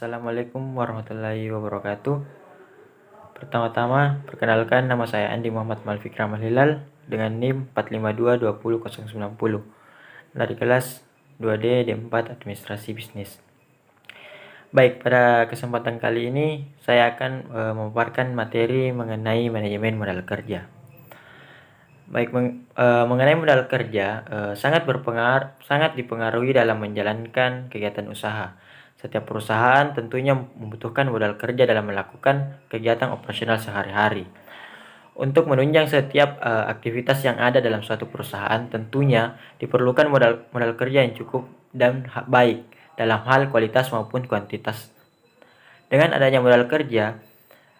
Assalamualaikum warahmatullahi wabarakatuh. Pertama-tama, perkenalkan nama saya Andi Muhammad Malfik Ramal Hilal dengan NIM 452200090 dari kelas 2D D4 Administrasi Bisnis. Baik, pada kesempatan kali ini saya akan memaparkan materi mengenai manajemen modal kerja. Baik, mengenai modal kerja sangat dipengaruhi dalam menjalankan kegiatan usaha. Setiap perusahaan tentunya membutuhkan modal kerja dalam melakukan kegiatan operasional sehari-hari. Untuk menunjang setiap aktivitas yang ada dalam suatu perusahaan, tentunya diperlukan modal kerja yang cukup dan baik dalam hal kualitas maupun kuantitas. Dengan adanya modal kerja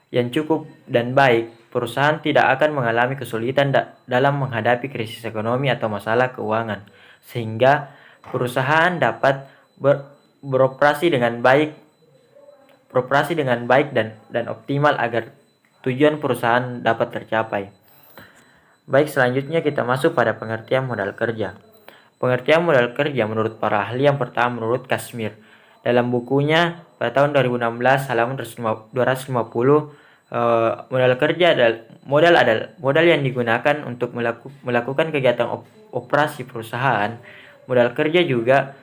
yang cukup dan baik, perusahaan tidak akan mengalami kesulitan dalam menghadapi krisis ekonomi atau masalah keuangan, sehingga perusahaan dapat beroperasi dengan baik dan optimal agar tujuan perusahaan dapat tercapai. Baik, selanjutnya kita masuk pada pengertian modal kerja. Pengertian modal kerja menurut para ahli yang pertama menurut Kashmir. Dalam bukunya pada tahun 2016 halaman 250, modal kerja adalah modal yang digunakan untuk melakukan kegiatan operasi perusahaan. Modal kerja juga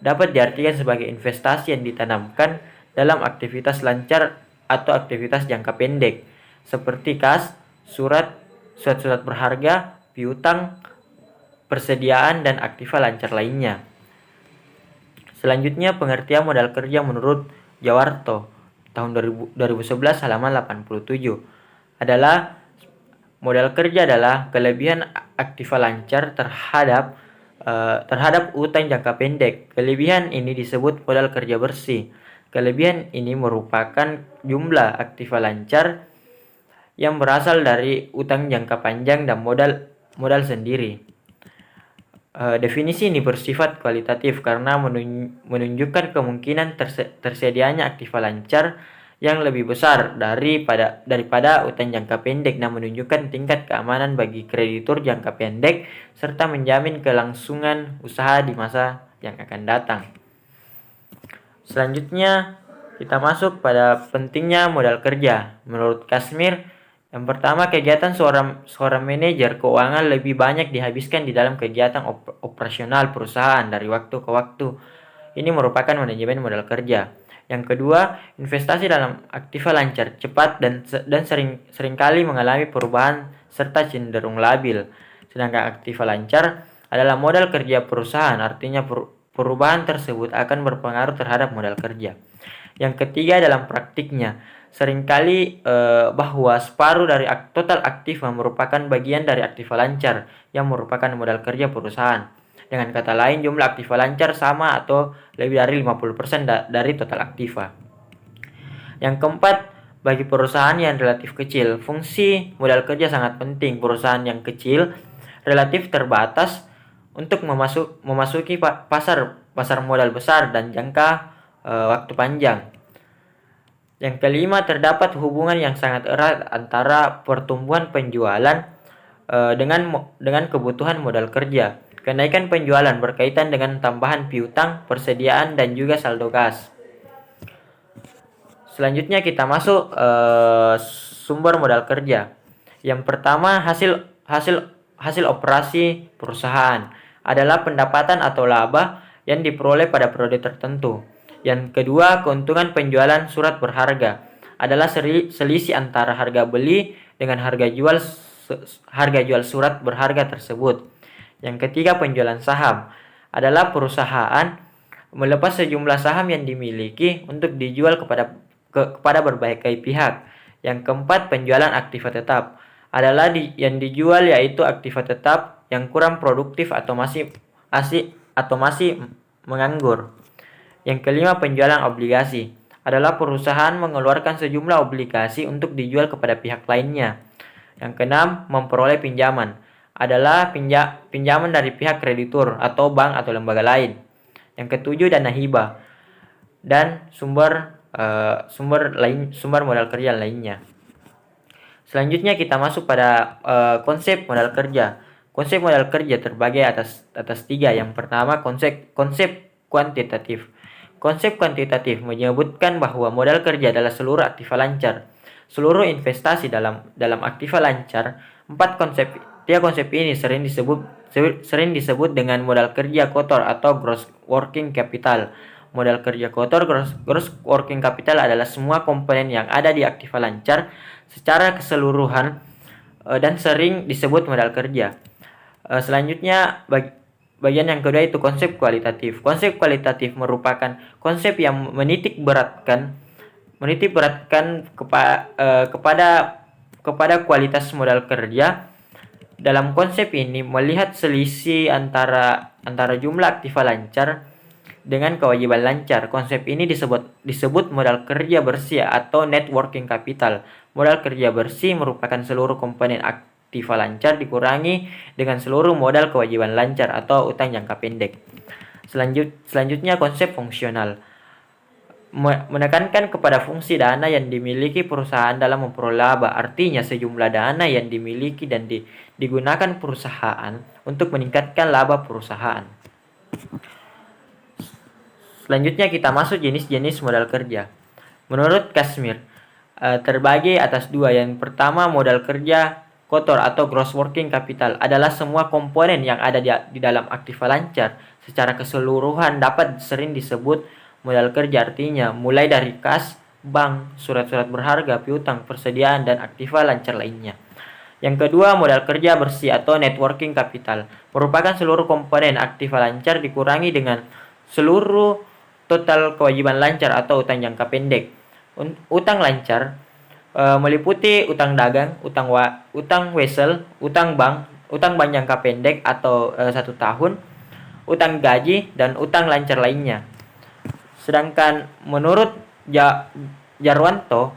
dapat diartikan sebagai investasi yang ditanamkan dalam aktivitas lancar atau aktivitas jangka pendek seperti kas, surat berharga, piutang, persediaan, dan aktiva lancar lainnya. Selanjutnya, pengertian modal kerja menurut Jawarto tahun 2011 halaman 87 adalah modal kerja adalah kelebihan aktiva lancar terhadap utang jangka pendek. Kelebihan ini disebut modal kerja bersih. Kelebihan ini merupakan jumlah aktiva lancar yang berasal dari utang jangka panjang dan modal sendiri. Definisi ini bersifat kualitatif karena menunjukkan kemungkinan tersedianya aktiva lancar yang lebih besar daripada utang jangka pendek dan menunjukkan tingkat keamanan bagi kreditur jangka pendek serta menjamin kelangsungan usaha di masa yang akan datang. Selanjutnya kita masuk pada pentingnya modal kerja. Menurut Kashmir, yang pertama, kegiatan seorang manajer keuangan lebih banyak dihabiskan di dalam kegiatan operasional perusahaan dari waktu ke waktu. Ini merupakan manajemen modal kerja. Yang kedua, investasi dalam aktiva lancar, cepat dan seringkali mengalami perubahan serta cenderung labil. Sedangkan aktiva lancar adalah modal kerja perusahaan, artinya perubahan tersebut akan berpengaruh terhadap modal kerja. Yang ketiga, dalam praktiknya, seringkali bahwa separuh dari total aktiva merupakan bagian dari aktiva lancar yang merupakan modal kerja perusahaan. Dengan kata lain, jumlah aktiva lancar sama atau lebih dari 50% dari total aktiva. Yang keempat, bagi perusahaan yang relatif kecil, fungsi modal kerja sangat penting. Perusahaan yang kecil relatif terbatas untuk memasuki pasar modal besar dan jangka waktu panjang. Yang kelima, terdapat hubungan yang sangat erat antara pertumbuhan penjualan dengan kebutuhan modal kerja. Kenaikan penjualan berkaitan dengan tambahan piutang, persediaan, dan juga saldo kas. Selanjutnya kita masuk sumber modal kerja. Yang pertama, hasil operasi perusahaan adalah pendapatan atau laba yang diperoleh pada periode tertentu. Yang kedua, keuntungan penjualan surat berharga adalah selisih antara harga beli dengan harga jual surat berharga tersebut. Yang ketiga, penjualan saham adalah perusahaan melepas sejumlah saham yang dimiliki untuk dijual kepada berbagai pihak. Yang keempat, penjualan aktiva tetap adalah yang dijual yaitu aktiva tetap yang kurang produktif atau masih menganggur. Yang kelima, penjualan obligasi adalah perusahaan mengeluarkan sejumlah obligasi untuk dijual kepada pihak lainnya. Yang keenam, memperoleh pinjaman adalah pinjaman dari pihak kreditur atau bank atau lembaga lain. Yang ketujuh, dana hibah dan sumber modal kerja lainnya. Selanjutnya kita masuk pada konsep modal kerja. Konsep modal kerja terbagi atas tiga. Yang pertama, konsep kuantitatif. Konsep kuantitatif menyebutkan bahwa modal kerja adalah seluruh aktiva lancar. Seluruh investasi dalam aktiva lancar. Tiga konsep ini sering disebut dengan modal kerja kotor atau gross working capital. Modal kerja kotor gross working capital adalah semua komponen yang ada di aktiva lancar secara keseluruhan dan sering disebut modal kerja. Selanjutnya bagian yang kedua itu konsep kualitatif. Konsep kualitatif merupakan konsep yang menitik beratkan kepada kualitas modal kerja. Dalam konsep ini melihat selisih antara jumlah aktiva lancar dengan kewajiban lancar. Konsep ini disebut modal kerja bersih atau net working capital. Modal kerja bersih merupakan seluruh komponen aktiva lancar dikurangi dengan seluruh modal kewajiban lancar atau utang jangka pendek. Selanjutnya konsep fungsional. Menekankan kepada fungsi dana yang dimiliki perusahaan dalam memperoleh laba. Artinya sejumlah dana yang dimiliki dan digunakan perusahaan untuk meningkatkan laba perusahaan. Selanjutnya kita masuk jenis-jenis modal kerja. Menurut Kashmir, terbagi atas dua. Yang pertama, modal kerja kotor atau gross working capital adalah semua komponen yang ada di dalam aktiva lancar secara keseluruhan dapat sering disebut modal kerja. Artinya mulai dari kas, bank, surat-surat berharga, piutang, persediaan, dan aktiva lancar lainnya. Yang kedua, modal kerja bersih atau net working capital merupakan seluruh komponen aktiva lancar dikurangi dengan seluruh total kewajiban lancar atau utang jangka pendek. Utang lancar meliputi utang dagang, utang wesel, utang bank jangka pendek atau 1 tahun, utang gaji, dan utang lancar lainnya. Sedangkan menurut Jarwanto,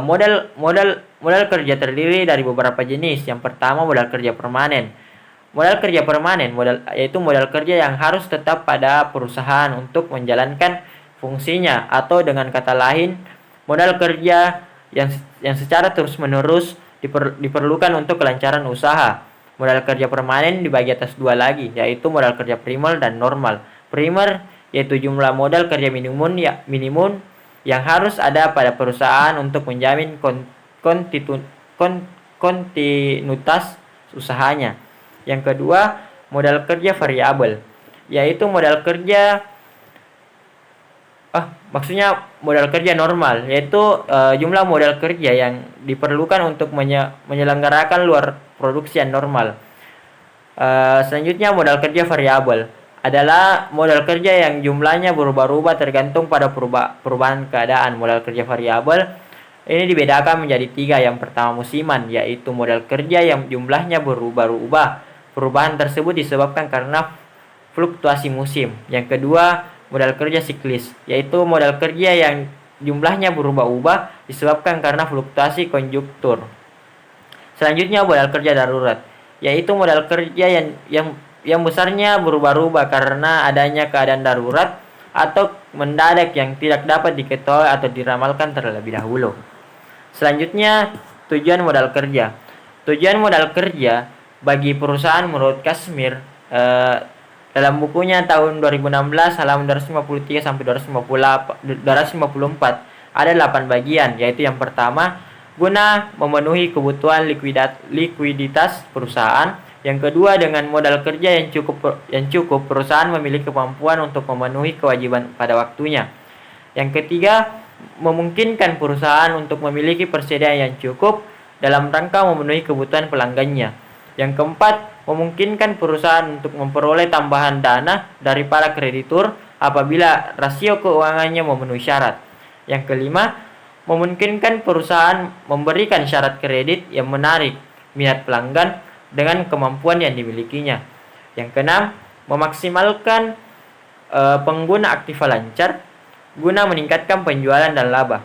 modal kerja terdiri dari beberapa jenis. Yang pertama, modal kerja permanen. Modal kerja permanen yaitu modal kerja yang harus tetap pada perusahaan untuk menjalankan fungsinya, atau dengan kata lain, modal kerja yang secara terus-menerus diperlukan untuk kelancaran usaha. Modal kerja permanen dibagi atas dua lagi, yaitu modal kerja primer dan normal. Primer yaitu jumlah modal kerja minimum yang harus ada pada perusahaan untuk menjamin kontinuitas usahanya. Yang kedua, modal kerja variabel, yaitu modal kerja normal, yaitu jumlah modal kerja yang diperlukan untuk menyelenggarakan luar produksi yang normal. Selanjutnya, modal kerja variabel adalah modal kerja yang jumlahnya berubah-ubah tergantung pada perubahan keadaan. Modal kerja variabel ini dibedakan menjadi 3. Yang pertama, musiman, yaitu modal kerja yang jumlahnya berubah-ubah. Perubahan tersebut disebabkan karena fluktuasi musim. Yang kedua, modal kerja siklis, yaitu modal kerja yang jumlahnya berubah-ubah disebabkan karena fluktuasi konjuktur. Selanjutnya, modal kerja darurat, yaitu modal kerja yang besarnya berubah-ubah karena adanya keadaan darurat atau mendadak yang tidak dapat diketahui atau diramalkan terlebih dahulu. Selanjutnya, tujuan modal kerja. Tujuan modal kerja bagi perusahaan menurut Kashmir dalam bukunya tahun 2016 halaman 253 sampai 254 ada 8 bagian, yaitu yang pertama, guna memenuhi kebutuhan likuiditas perusahaan. Yang kedua, dengan modal kerja yang cukup perusahaan memiliki kemampuan untuk memenuhi kewajiban pada waktunya. Yang ketiga, memungkinkan perusahaan untuk memiliki persediaan yang cukup dalam rangka memenuhi kebutuhan pelanggannya. Yang keempat, memungkinkan perusahaan untuk memperoleh tambahan dana dari para kreditur apabila rasio keuangannya memenuhi syarat. Yang kelima, memungkinkan perusahaan memberikan syarat kredit yang menarik minat pelanggan dengan kemampuan yang dimilikinya. Yang keenam, memaksimalkan pengguna aktiva lancar guna meningkatkan penjualan dan laba.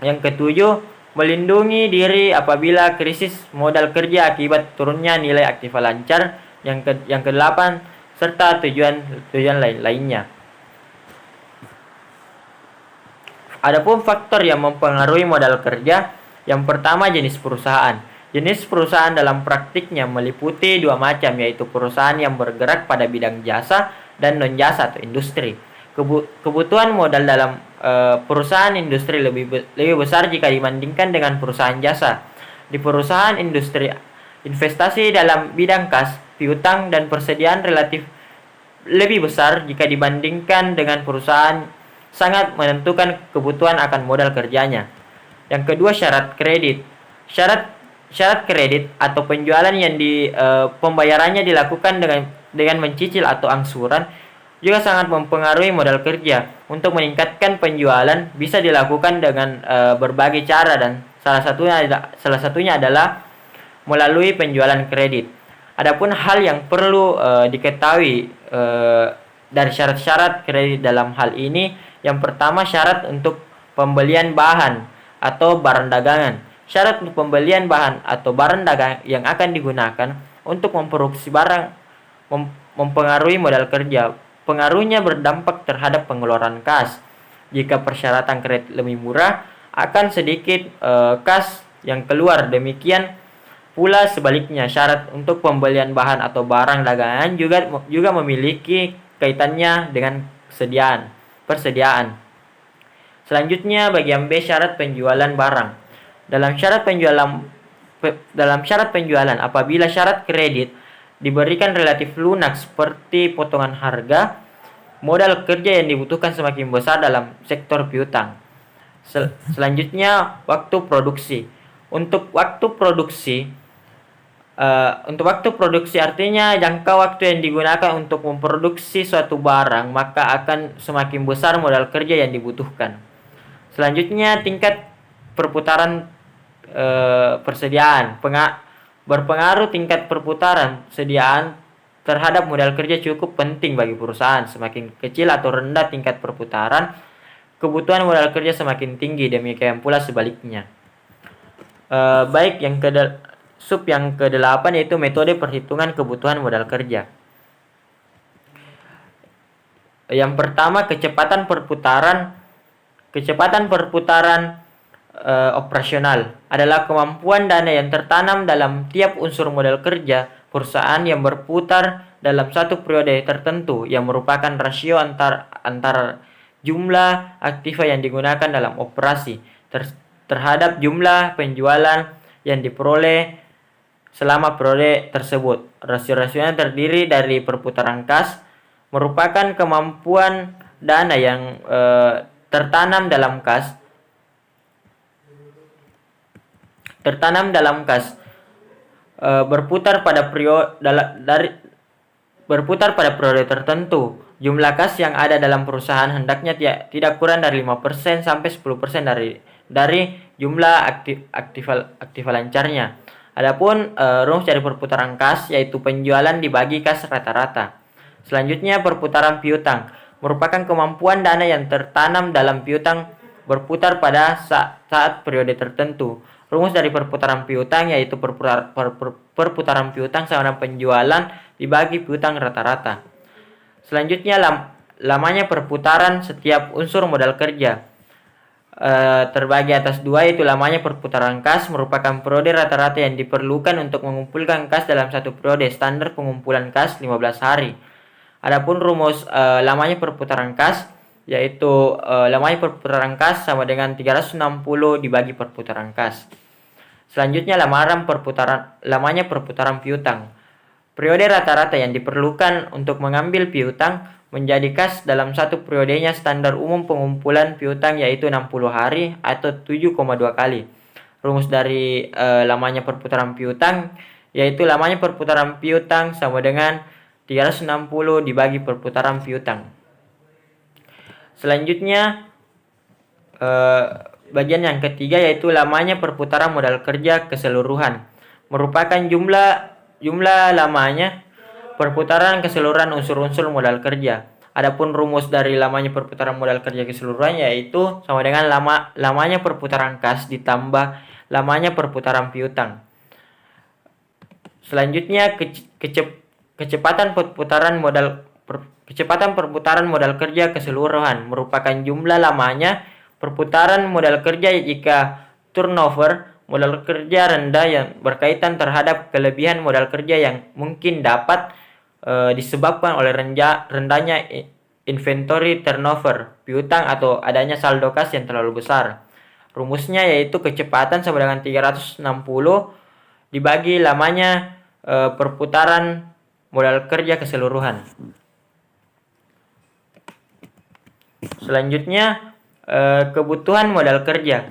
Yang ketujuh, melindungi diri apabila krisis modal kerja akibat turunnya nilai aktiva lancar. Yang kedelapan, serta tujuan lainnya. Adapun faktor yang mempengaruhi modal kerja, yang pertama, jenis perusahaan. Jenis perusahaan dalam praktiknya meliputi dua macam, yaitu perusahaan yang bergerak pada bidang jasa dan non-jasa atau industri. Kebutuhan modal dalam perusahaan industri lebih besar jika dibandingkan dengan perusahaan jasa. Di perusahaan industri, investasi dalam bidang kas, piutang, dan persediaan relatif lebih besar jika dibandingkan dengan perusahaan, sangat menentukan kebutuhan akan modal kerjanya. Yang kedua, syarat kredit. Syarat kredit atau penjualan yang pembayarannya dilakukan dengan mencicil atau angsuran juga sangat mempengaruhi modal kerja. Untuk meningkatkan penjualan bisa dilakukan dengan berbagai cara, dan salah satunya adalah melalui penjualan kredit. Adapun hal yang perlu diketahui dari syarat-syarat kredit dalam hal ini, yang pertama, syarat untuk pembelian bahan atau barang dagangan. Syarat untuk pembelian bahan atau barang dagangan yang akan digunakan untuk memproduksi barang mempengaruhi modal kerja. Pengaruhnya berdampak terhadap pengeluaran kas. Jika persyaratan kredit lebih murah, akan sedikit kas yang keluar. Demikian pula sebaliknya, syarat untuk pembelian bahan atau barang dagangan juga memiliki kaitannya dengan persediaan. Selanjutnya, bagian B, syarat penjualan barang. Dalam syarat penjualan, apabila syarat kredit diberikan relatif lunak seperti potongan harga, modal kerja yang dibutuhkan semakin besar dalam sektor piutang. Selanjutnya, waktu produksi. Untuk waktu produksi artinya jangka waktu yang digunakan untuk memproduksi suatu barang, maka akan semakin besar modal kerja yang dibutuhkan. Selanjutnya, tingkat perputaran persediaan. Berpengaruh tingkat perputaran sediaan terhadap modal kerja cukup penting bagi perusahaan. Semakin kecil atau rendah tingkat perputaran, kebutuhan modal kerja semakin tinggi. Demikian pula sebaliknya. Baik, yang ke-8 yaitu metode perhitungan kebutuhan modal kerja. Yang pertama, kecepatan perputaran operasional adalah kemampuan dana yang tertanam dalam tiap unsur modal kerja perusahaan yang berputar dalam satu periode tertentu, yang merupakan rasio antara jumlah aktiva yang digunakan dalam operasi terhadap jumlah penjualan yang diperoleh selama periode tersebut. Rasio-rasionya terdiri dari perputaran kas, merupakan kemampuan dana yang tertanam dalam kas berputar pada periode tertentu. Jumlah kas yang ada dalam perusahaan hendaknya tidak kurang dari 5% sampai 10% dari jumlah aktiva lancarnya. Adapun rumus dari perputaran kas yaitu penjualan dibagi kas rata-rata. Selanjutnya, perputaran piutang merupakan kemampuan dana yang tertanam dalam piutang berputar pada saat periode tertentu. Rumus dari perputaran piutang yaitu perputaran piutang sama dengan penjualan dibagi piutang rata-rata. Selanjutnya, lamanya perputaran setiap unsur modal kerja terbagi atas dua, yaitu lamanya perputaran kas merupakan periode rata-rata yang diperlukan untuk mengumpulkan kas dalam satu periode. Standar pengumpulan kas 15 hari. Adapun rumus lamanya perputaran kas yaitu lamanya perputaran kas sama dengan 360 dibagi perputaran kas. Selanjutnya, lamanya perputaran piutang. Periode rata-rata yang diperlukan untuk mengambil piutang menjadi kas dalam satu periodenya. Standar umum pengumpulan piutang yaitu 60 hari atau 7,2 kali. Rumus dari lamanya perputaran piutang yaitu lamanya perputaran piutang sama dengan 360 dibagi perputaran piutang. Selanjutnya, bagian yang ketiga yaitu lamanya perputaran modal kerja keseluruhan. Merupakan jumlah lamanya perputaran keseluruhan unsur-unsur modal kerja. Adapun rumus dari lamanya perputaran modal kerja keseluruhan yaitu sama dengan lamanya perputaran kas ditambah lamanya perputaran piutang. Selanjutnya, kecepatan perputaran modal kerja keseluruhan merupakan jumlah lamanya perputaran modal kerja jika turnover modal kerja rendah yang berkaitan terhadap kelebihan modal kerja yang mungkin dapat disebabkan oleh rendahnya inventory turnover, piutang atau adanya saldo kas yang terlalu besar. Rumusnya yaitu kecepatan sama dengan 360 dibagi lamanya perputaran modal kerja keseluruhan. Selanjutnya, kebutuhan modal kerja.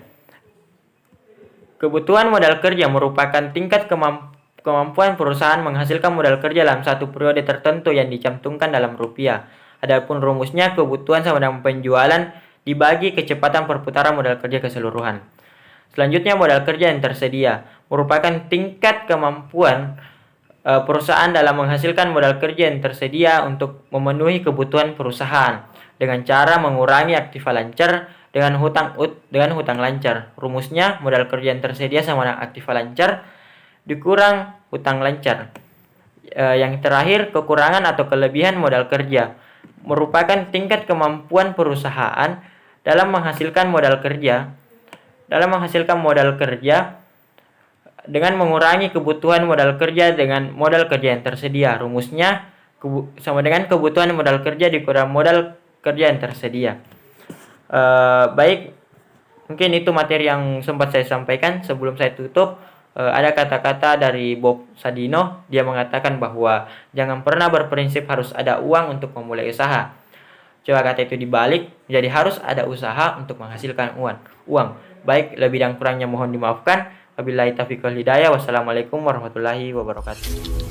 Kebutuhan modal kerja merupakan tingkat kemampuan perusahaan menghasilkan modal kerja dalam satu periode tertentu yang dicantumkan dalam rupiah. Adapun rumusnya, kebutuhan sama dengan penjualan dibagi kecepatan perputaran modal kerja keseluruhan. Selanjutnya, modal kerja yang tersedia merupakan tingkat kemampuan perusahaan dalam menghasilkan modal kerja yang tersedia untuk memenuhi kebutuhan perusahaan dengan cara mengurangi aktiva lancar dengan hutang lancar. Rumusnya, modal kerja yang tersedia sama dengan aktiva lancar dikurang hutang lancar. Yang terakhir, kekurangan atau kelebihan modal kerja merupakan tingkat kemampuan perusahaan dalam menghasilkan modal kerja dengan mengurangi kebutuhan modal kerja dengan modal kerja yang tersedia. Rumusnya sama dengan kebutuhan modal kerja dikurang modal kerja yang tersedia. Baik, mungkin itu materi yang sempat saya sampaikan. Sebelum saya tutup, ada kata-kata dari Bob Sadino. Dia mengatakan bahwa jangan pernah berprinsip harus ada uang untuk memulai usaha. Coba kata itu dibalik, jadi harus ada usaha untuk menghasilkan uang. Baik, lebih dan kurangnya mohon dimaafkan. Wabillahi taufiq wal hidayah. Wassalamualaikum warahmatullahi wabarakatuh.